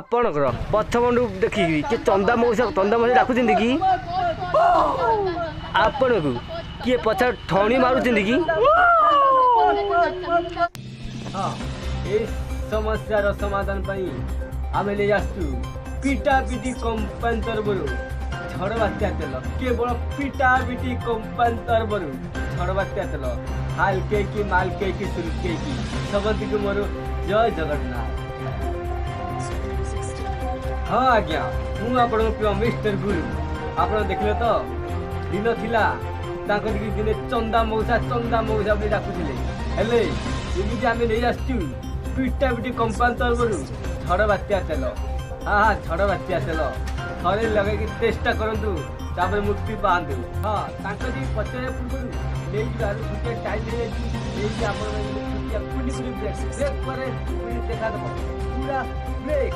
ଆପଣଙ୍କର ପଛମଣ୍ଡୁ ଦେଖିକି କିଏ ଚନ୍ଦା ମଉସା ଡାକୁଛନ୍ତି କି ଆପଣଙ୍କୁ କିଏ ପଛ ଠଣି ମାରୁଛନ୍ତି କି? ହଁ ଏଇ ସମସ୍ୟାର ସମାଧାନ ପାଇଁ ଆମେ ନେଇ ଆସୁଛୁ ପିଟା ପିଟି କମ୍ପାନୀ ତରଫରୁ ଝଡ଼ ବାତ୍ୟା ତେଲ। କେବଳ ପିଟା ପିଟି କମ୍ପାନୀ ତରଫରୁ ଝଡ଼ ବାତ୍ୟା ତେଲ। ହାଲକେଇକି ମାଲକେଇକି ସୁଲକେଇକି ସମସ୍ତଙ୍କୁ ମୋର ଜୟ ଜଗନ୍ନାଥ। हाँ आज्ञा मु आपण मिस्टर गुरु आप देखले तो दिन थिला दिने चंदा मौसा भी डाकुले हेले एमती आम नहीं आसचु पिटा पिटी कंपानी तरफ झड़ बात्या तेल। हाँ हाँ झड़ बात्या तेल थे लगे चेष्टा करूँ तापर मुक्ति पातु। हाँ पचारे पूर्व नहीं छुट्टिया टाइम देखा पूरा ब्रेक।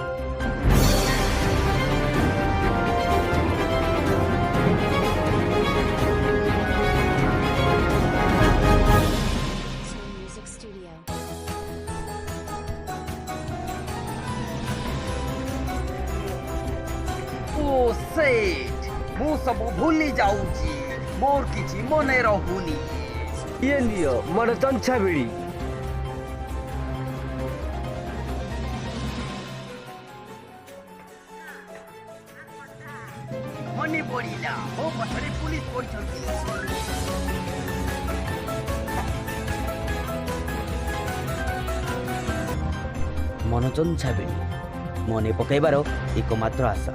मु सब भूली जाऊची मोर किछि मने रहुनी। ये लियो मोर चंछा बिड़ी मने पड़िला ओ पछरे पुलिस पहुंचती। मन चंछा बिड़ी मने पकईबार एकमात्र आशा।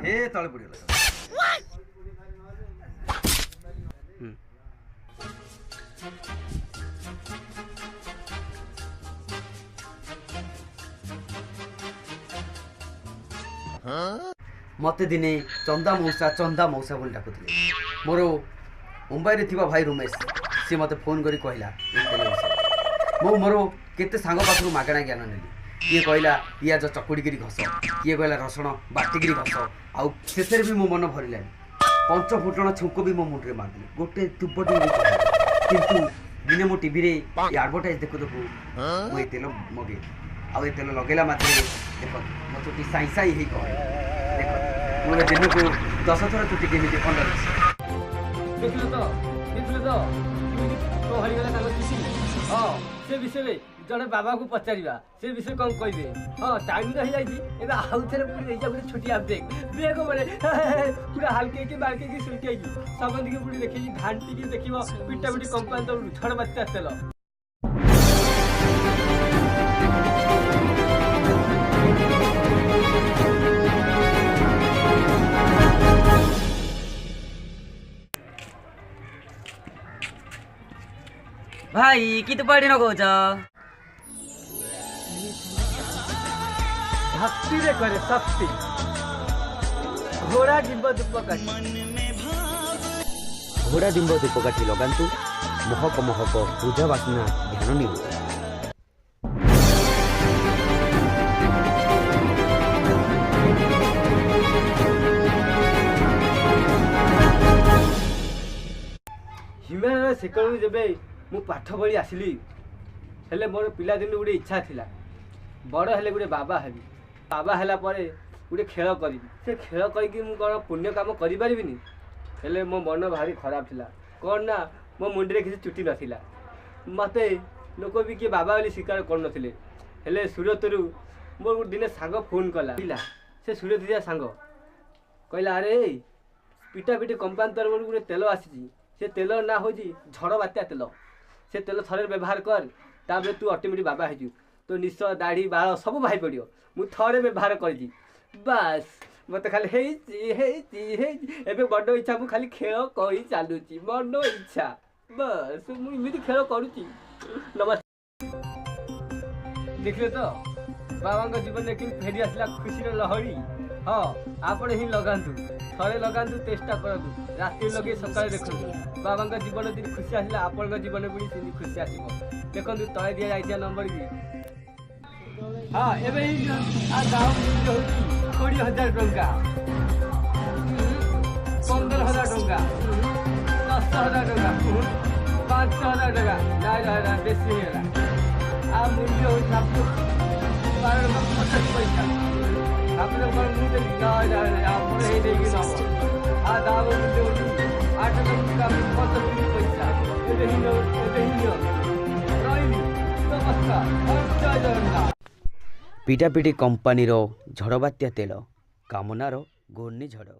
हे तळे पडिगला मते दिने चंदा मौसा बोली डाकुଥିଲେ। मोर मुंबई रे थिबा भाई रमेश से मते फोन करी कहला मो मोर केते सांग पाखरु मागणा ज्ञान नेली। किए कहला पियाज चकुड़िकी घस किए कहला रसुण बाटिकी घस आउ शेषे भी मो मन भरलानी। पंच फुटण छुंक भी मो मुंडे मारदेली गोटे तुपटी किंतु दिने मो टीवी रे एडवर्टाइज देखु देखु मो ए तेल मगे आउ ए तेल लगेला मात्रे देख मो चुटी साई साई हे कह देख मो दिन को 10 थर चुटी केमिति पंडर देखले तो तो हरि गला तालो किसी। हां से विषय में जड़े बाबा को पचारिबा से विषय कौन कहबे। हाँ टाइम रही जाइए ए आउ थरे पूरी रही जा पूरी छोटी आप देख ब्रेक मारे पूरा हल्के की बालके की सुलके की सबंध की पूरी देखि घांटी की देखिबो पिटा पिटी कंपानी तो झड़ बात्या तेल। भाई कि तू पढ़ी न कहूच भक्ति रे करे शक्ति घोड़ा डिंब धूपकाठी लगातु महक महक पूजा बासना ध्यान निरु। हिमालय सेकल जब मु पाठ पढ़ी आसली हेले मोर पिला दिन गोटे इच्छा थिला बड़ हेले गोटे बाबा हेबी। बाबा हैला परे गोटे खेल करी से खेल करके मु कौन पुण्य काम करि परिबिनी। हेले मो मन भारी खराब थिला कौन ना मो मुंडे किसी चुटी नथिला मते लोक भी किए बाबा बोली स्वीकार कर नथिले। हेले सूरतरू मोर दिने सांग फोन कला से सूरत दिया सांग कहला अरे पिटा पिटी कंपानी तरफ गोटे तेल आसी से तेल ना हो झड़ बात्या तेल से तेल थरे व्यवहार कर तापर तू ऑटोमेटिक बाबा है तो निश दाढ़ी बाल सब भाई पड़ो मु थरे व्यवहार कर बस मत खाली बड़ इच्छा मु खाली खेल कही चलुची मन इच्छा बस मुझे खेल करुच्ची। नमस्ते देखले तो बाबा जीवन में फेरी आसला खुशी लहरी। हाँ आपण ही लगातु थे लगातु चेष्टा करूँ राति लगे सकाଳେ देखु बाबा जीवन दिन खुशी आसला आपण जीवन भी खुशी आसो। देखो तले दि जाइए नंबर भी ହଁ ଏବେ ଦାମ ମୂଲ୍ୟ ହେଉଛି 20,000 ଟଙ୍କା 15,000 ଟଙ୍କା 10,000 ଟଙ୍କା 5,000 ଟଙ୍କା ନାଇଁ ବେଶୀ ହେଇଗଲା ମୂଲ୍ୟ ହେଉଛି 12,50 ପଇସା ଆପଣଙ୍କର ମୁଁ ଦେବି ଆମର ହେଇ ଦେଇକି ନେବ ଦାମ ମୂଲ୍ୟ ହେଉଛି 8,75 ପଇସା ଏବେ ହିଁ ନିଅ ରହିଲି ନମସ୍କାର ଜୟ ଜଗନ୍ନାଥ। ପିଟାପିଟି କମ୍ପାନୀର ଝଡ଼ ବାତ୍ୟା ତେଲ କାମନାର ଘୂର୍ଣ୍ଣିଝଡ଼।